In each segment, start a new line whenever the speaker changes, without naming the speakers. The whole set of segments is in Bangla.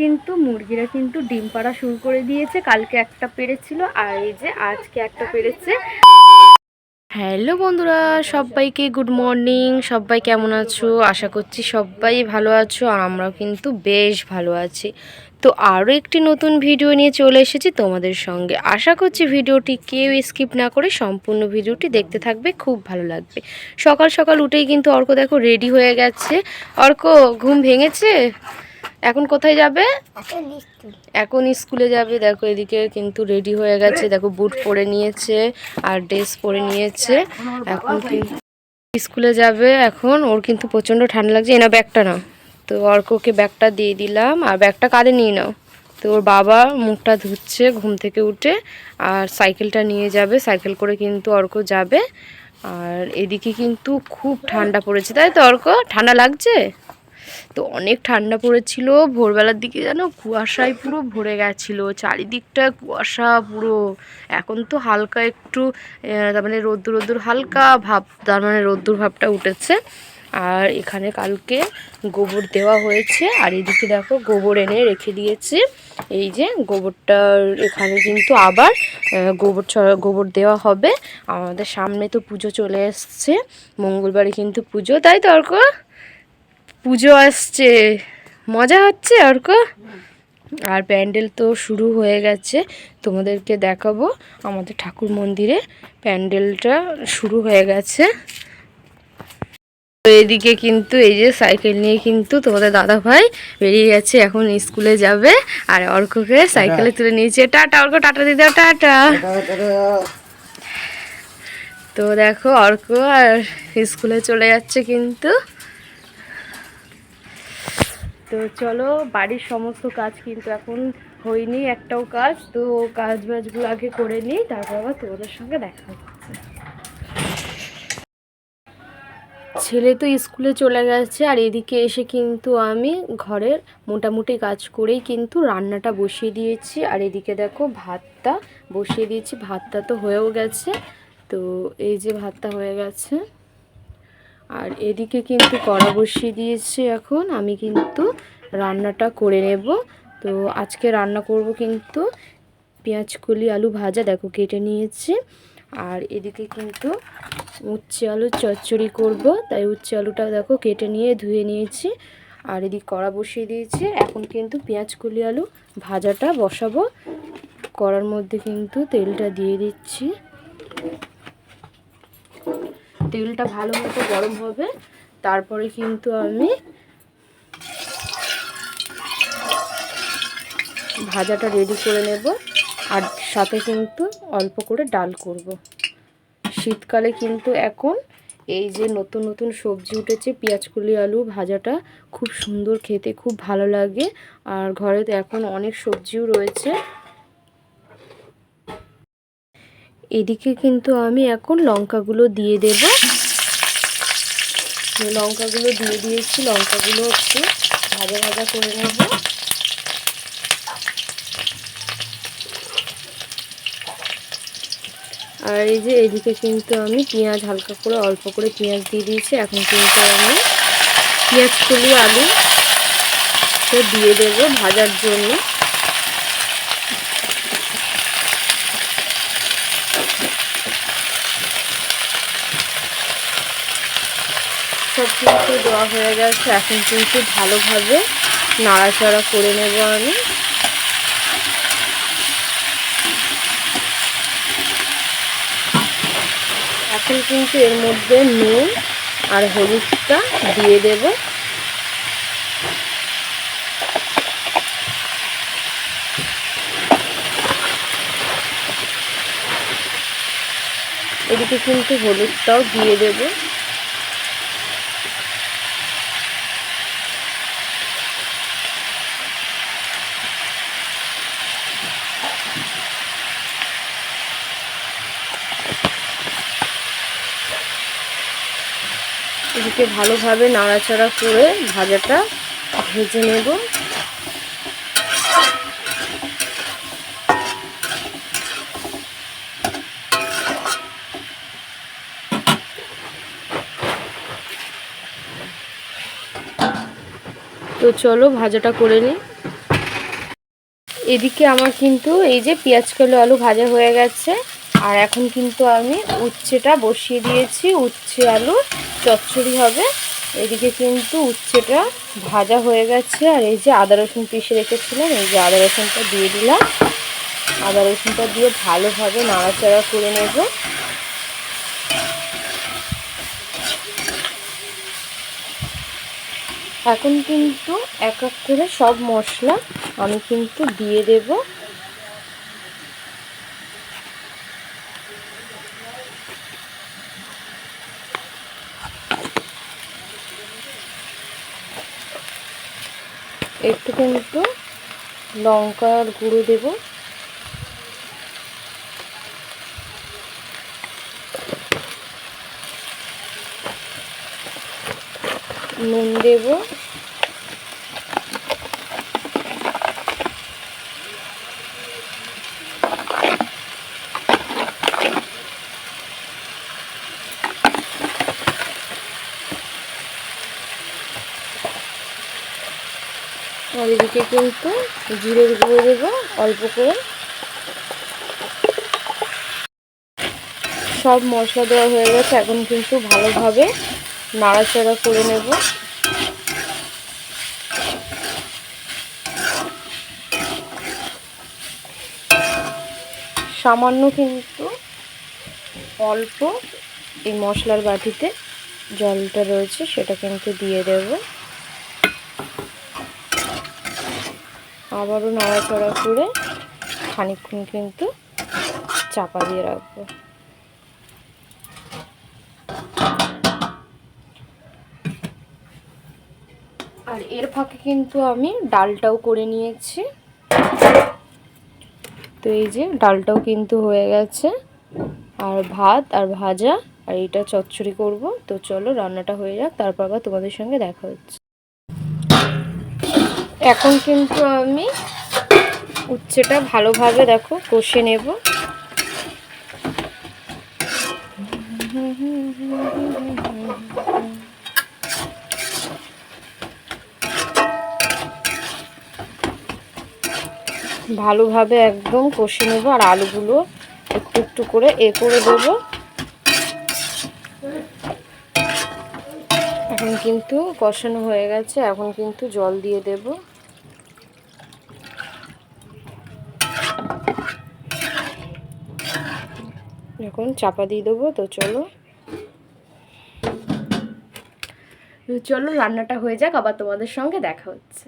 কিন্তু মুরগিরা কিন্তু ডিম পাড়া শুরু করে দিয়েছে। কালকে একটা পেড়েছিল আর এই যে আজকে একটা পেড়েছে। হ্যালো বন্ধুরা, সবাইকে গুড মর্নিং। সবাই কেমন আছো? আশা করছি সবাই ভালো আছো, আর আমরাও কিন্তু বেশ ভালো আছি। তো আরও একটি নতুন ভিডিও নিয়ে চলে এসেছি তোমাদের সঙ্গে। আশা করছি ভিডিওটি কেউ স্কিপ না করে সম্পূর্ণ ভিডিওটি দেখতে থাকবে, খুব ভালো লাগবে। সকাল সকাল উঠেই কিন্তু অর্ক দেখো রেডি হয়ে গেছে। অর্ক ঘুম ভেঙেছে? এখন কোথায় যাবে? এখন স্কুলে যাবে। দেখো এদিকে কিন্তু রেডি হয়ে গেছে, দেখো বুট পরে নিয়েছে আর ড্রেস পরে নিয়েছে। এখন কিন্তু স্কুলে যাবে। এখন ওর কিন্তু প্রচণ্ড ঠান্ডা লাগছে। এনা ব্যাগটা নাও। তো অর্ককে ব্যাগটা দিয়ে দিলাম, আর ব্যাগটা কাঁধে নিয়ে নাও। তো ওর বাবা মুখটা ধুচ্ছে ঘুম থেকে উঠে, আর সাইকেলটা নিয়ে যাবে। সাইকেল করে কিন্তু অর্ক যাবে। আর এদিকে কিন্তু খুব ঠান্ডা পড়েছে, তাই তো অর্ক? ঠান্ডা লাগছে তো? অনেক ঠান্ডা পড়েছিল। ভোরবেলার দিকে যেন কুয়াশায় পুরো ভরে গেছিলো, চারিদিকটা কুয়াশা পুরো। এখন তো হালকা একটু তার মানে রোদ্দুর রোদ্দুর হালকা ভাব, তার মানে রোদ্দুর ভাবটা উঠেছে। আর এখানে কালকে গোবর দেওয়া হয়েছে, আর এদিকে দেখো গোবর এনে রেখে দিয়েছি। এই যে গোবরটা এখানে কিন্তু আবার গোবর দেওয়া হবে। আমাদের সামনে তো পুজো চলে এসছে, মঙ্গলবারে কিন্তু পুজো, তাই তো অর্ক? পুজো আসছে, মজা হচ্ছে অর্ক। আর প্যান্ডেল তো শুরু হয়ে গেছে, তোমাদেরকে দেখাবো। আমাদের ঠাকুর মন্দিরে প্যান্ডেলটা শুরু হয়ে গেছে। তো এদিকে কিন্তু এই যে সাইকেল নিয়ে কিন্তু তোমাদের দাদা ভাই বেরিয়ে গেছে, এখন স্কুলে যাবে। আর অর্ককে সাইকেলে তুলে নিয়েছে। টাটা অর্ক, টাটা দিয়ে দাও, টাটা। তো দেখো অর্ক আর স্কুলে চলে যাচ্ছে কিন্তু। তো চলো, বাড়ির সমস্ত কাজ কিন্তু এখন হয়নি একটাও কাজ। তো কাজ বাজগুলো আগে করে নিই, তারপর আবার তোমাদের সঙ্গে দেখা হচ্ছে। ছেলে তো স্কুলে চলে গেছে, আর এদিকে এসে কিন্তু আমি ঘরের মোটামুটি কাজ করেই কিন্তু রান্নাটা বসিয়ে দিয়েছি। আর এদিকে দেখো ভাতটা বসিয়ে দিয়েছি, ভাতটা তো হয়েও গেছে। তো এই যে ভাতটা হয়ে গেছে, আর এদিকে কিন্তু কড়া বসিয়ে দিয়েছি। এখন আমি কিন্তু রান্নাটা করে নেব। তো আজকে রান্না করব কিন্তু পেঁয়াজ কলি আলু ভাজা, দেখো কেটে নিয়েছি। আর এদিকে কিন্তু উচ্ছে আলুর চচ্চড়ি করব, তাই উচ্ছে আলুটা দেখো কেটে নিয়ে ধুয়ে নিয়েছি। আর এদিকে কড়া বসিয়ে দিয়েছি, এখন কিন্তু পেঁয়াজ কলি আলু ভাজাটা বসাবো। কড়ার মধ্যে কিন্তু তেলটা দিয়ে দিচ্ছি। তেলটা ভালো মতো গরম হবে, তারপরে কিন্তু আমি ভাজাটা রেডি করে নেব। আর সাথে কিন্তু অল্প করে ডাল করব। শীতকালে কিন্তু এখন এই যে নতুন নতুন সবজি উঠেছে, পেঁয়াজকলি আলু ভাজাটা খুব সুন্দর খেতে, খুব ভালো লাগে। আর ঘরে তো এখন অনেক সবজিও রয়েছে। এদিকে কিন্তু আমি এখন লঙ্কাগুলো দিয়ে দেব। লঙ্কাগুলো দিয়ে দিয়েছি, লঙ্কাগুলো একটু ভাজা ভাজা করে নেব। আর এই যে এদিকে কিন্তু আমি পেঁয়াজ হালকা করে অল্প করে পেঁয়াজ দিয়ে দিয়েছি। এখন কিন্তু আমি পেঁয়াজ কলি আলু তো দিয়ে দেবো ভাজার জন্য। সব কিছু দেওয়া হয়ে গেছে, এখন কিন্তু ভালোভাবে নাড়াচাড়া করে নেব আমি। এখন কিন্তু এর মধ্যে নুন আর হলুদটা দিয়ে দেব। এদিকে কিন্তু হলুদটাও দিয়ে দেব। এদিকে ভালোভাবে নাড়াচাড়া করে ভাজাটা ভেজে নেব। তো চলো ভাজাটা করে নিই। এদিকে আমার কিন্তু এই যে পেঁয়াজ কলি আলু ভাজা হয়ে গেছে। আর এখন কিন্তু আমি উচ্ছেটা বসিয়ে দিয়েছি, উচ্ছে আলু চচ্চড়ি হবে। এদিকে কিন্তু উচ্ছেটা ভাজা হয়ে গেছে। আর এই যে আদা রসুন পিষে রেখেছিলাম, এই যে আদা রসুনটা দিয়ে দিলাম। আদা রসুনটা দিয়ে ভালোভাবে নাড়াচাড়া করে নেব। এখন কিন্তু এক এক করে সব মশলা আমি কিন্তু দিয়ে দেব। একটু কিন্তু লঙ্কার গুঁড়ো দেব, নুন দেব, আর এদিকে কিন্তু জিরের গুঁড়ো দেব অল্প করে। সব মশলা দেওয়া হয়ে গেছে। এখন কিন্তু ভালোভাবে নাড়াচাড়া করে নেব। সামান্য কিন্তু অল্প এই মশলার বাটিতে জলটা রয়েছে, সেটা কিন্তু দিয়ে দেব। আবারও নাড়াচাড়া করে খানিকক্ষণ কিন্তু চাপা দিয়ে রাখবো। আর এর ফাঁকে কিন্তু আমি ডালটাও করে নিয়েছি। তো এই যে ডালটাও কিন্তু হয়ে গেছে, আর ভাত আর ভাজা আর এটা চচ্চড়ি করব। তো চলো রান্নাটা হয়ে যাক, তারপর আবার তোমাদের সঙ্গে দেখা হচ্ছে। এখন কিন্তু আমি উচ্ছেটা ভালোভাবে দেখো কষে নেব। ভালোভাবে একদম কষে নেব। আর আলুগুলো একটু একটু করে করে দেবো। এখন কিন্তু কষানো হয়ে গেছে, এখন কিন্তু জল দিয়ে দেব। এখন চাপা দিয়ে দেবো। তো চলো রান্নাটা হয়ে যাক, আবার তোমাদের সঙ্গে দেখা হচ্ছে।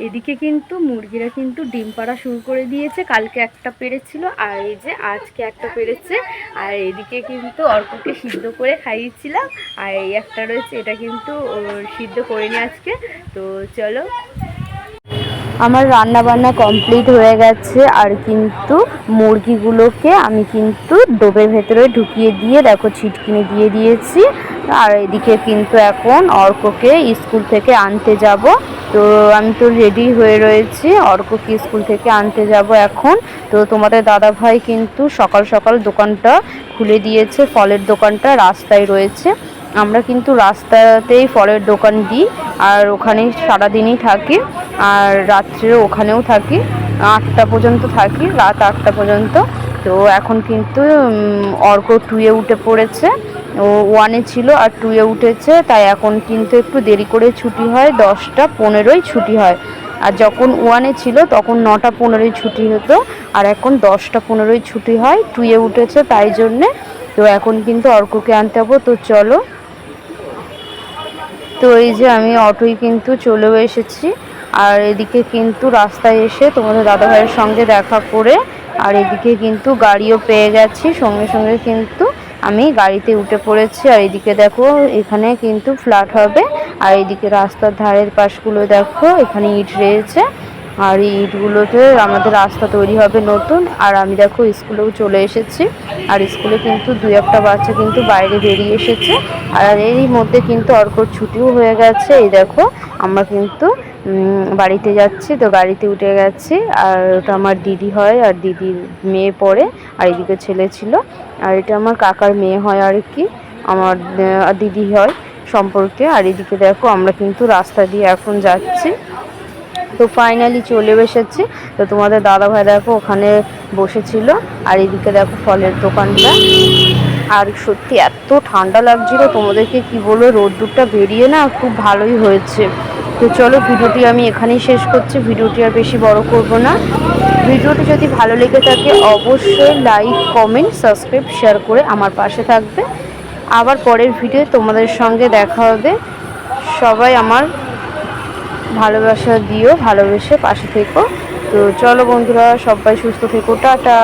এদিকে কিন্তু মুরগিরা কিন্তু ডিম পাড়া শুরু করে দিয়েছে। কালকে একটা পেড়েছিল, আর এই যে আজকে একটা পেড়েছে। আর এদিকে কিন্তু অর্ককে সিদ্ধ করে খাইয়েছিলাম, আর এই একটা রয়েছে, এটা কিন্তু সিদ্ধ করিনি আজকে। তো চলো, আমার রান্না বান্না কমপ্লিট হয়ে গেছে। আর কিন্তু মুরগিগুলোকে আমি কিন্তু ডোবের ভেতরে ঢুকিয়ে দিয়ে দেখো ছিটকিনি দিয়ে দিয়েছি। আর এদিকে কিন্তু এখন অর্ককে স্কুল থেকে আনতে যাব। তো আমি তো রেডি হয়ে রয়েছি, অর্ককে স্কুল থেকে আনতে যাব এখন। তো তোমাদের দাদা ভাই কিন্তু সকাল সকাল দোকানটা খুলে দিয়েছে, ফলের দোকানটা রাস্তায় রয়েছে। আমরা কিন্তু রাস্তাতেই ফলের দোকান দিই, আর ওখানেই সারাদিনই থাকি। আর রাত্রেও ওখানেও থাকি, 8টা পর্যন্ত থাকি, রাত 8টা পর্যন্ত। তো এখন কিন্তু অর্ক 2-এ উঠে পড়েছে। ও 1-এ ছিল আর 2-এ উঠেছে, তাই এখন কিন্তু একটু দেরি করে ছুটি হয়, 10টা 15য় ছুটি হয়। আর যখন 1-এ ছিল তখন 9টা 15য় ছুটি হতো, আর এখন 10টা 15য় ছুটি হয়। 2-এ উঠেছে তাই জন্যে। তো এখন কিন্তু অর্ককে আনতে হবো। তো চলো। তো এই যে আমি অটোয় কিন্তু চলেও এসেছি। আর এদিকে কিন্তু রাস্তায় এসে তোমাদের দাদাভাইয়ের সঙ্গে দেখা করে আর এদিকে কিন্তু গাড়িও পেয়ে গেছি, সঙ্গে সঙ্গে কিন্তু আমি গাড়িতে উঠে পড়েছি। আর এদিকে দেখো এখানে কিন্তু ফ্ল্যাট হবে। আর এদিকে রাস্তার ধারের পাশগুলো দেখো, এখানে ইট রয়েছে। আর এই ইটগুলোতে আমাদের রাস্তা তৈরি হবে নতুন। আর আমি দেখো স্কুলেও চলে এসেছি। আর স্কুলে কিন্তু 2-একটা বাচ্চা কিন্তু বাইরে বেরিয়ে এসেছে। আর এরই মধ্যে কিন্তু অর্কর ছুটিও হয়ে গেছে। এই দেখো আমরা কিন্তু বাড়িতে যাচ্ছি। তো গাড়িতে উঠে গেছি। আর ওটা আমার দিদি হয়, আর দিদির মেয়ে পড়ে। আর এদিকে ছেলে ছিল। আর এটা আমার কাকার মেয়ে হয় আর কি, আমার দিদি হয় সম্পর্কে। আর এদিকে দেখো আমরা কিন্তু রাস্তা দিয়ে এখন যাচ্ছি। তো ফাইনালি চলে এসেছি। তো তোমাদের দাদাভাই দেখো ওখানে বসেছিল, আর এদিকে দেখো ফলের দোকানটা। আর সত্যি এত ঠান্ডা লাগছিল, তোমাদেরকে কি বলবো, রোদ্দুরটা বেরিয়ে না খুব ভালোই হয়েছে। তো চলো ভিডিওটি আমি এখানেই শেষ করছি, ভিডিওটি আর বেশি বড় করব না। ভিডিওটি যদি ভালো লেগে থাকে অবশ্যই লাইক, কমেন্ট, সাবস্ক্রাইব, শেয়ার করে আমার পাশে থাকবে। আবার পরের ভিডিও তোমাদের সঙ্গে দেখা হবে। সবাই আমার ভালোবাসা দিও, ভালোবেসে পাশে থেকো। তো চলো বন্ধুরা, সবাই সুস্থ থেকো, টাটা।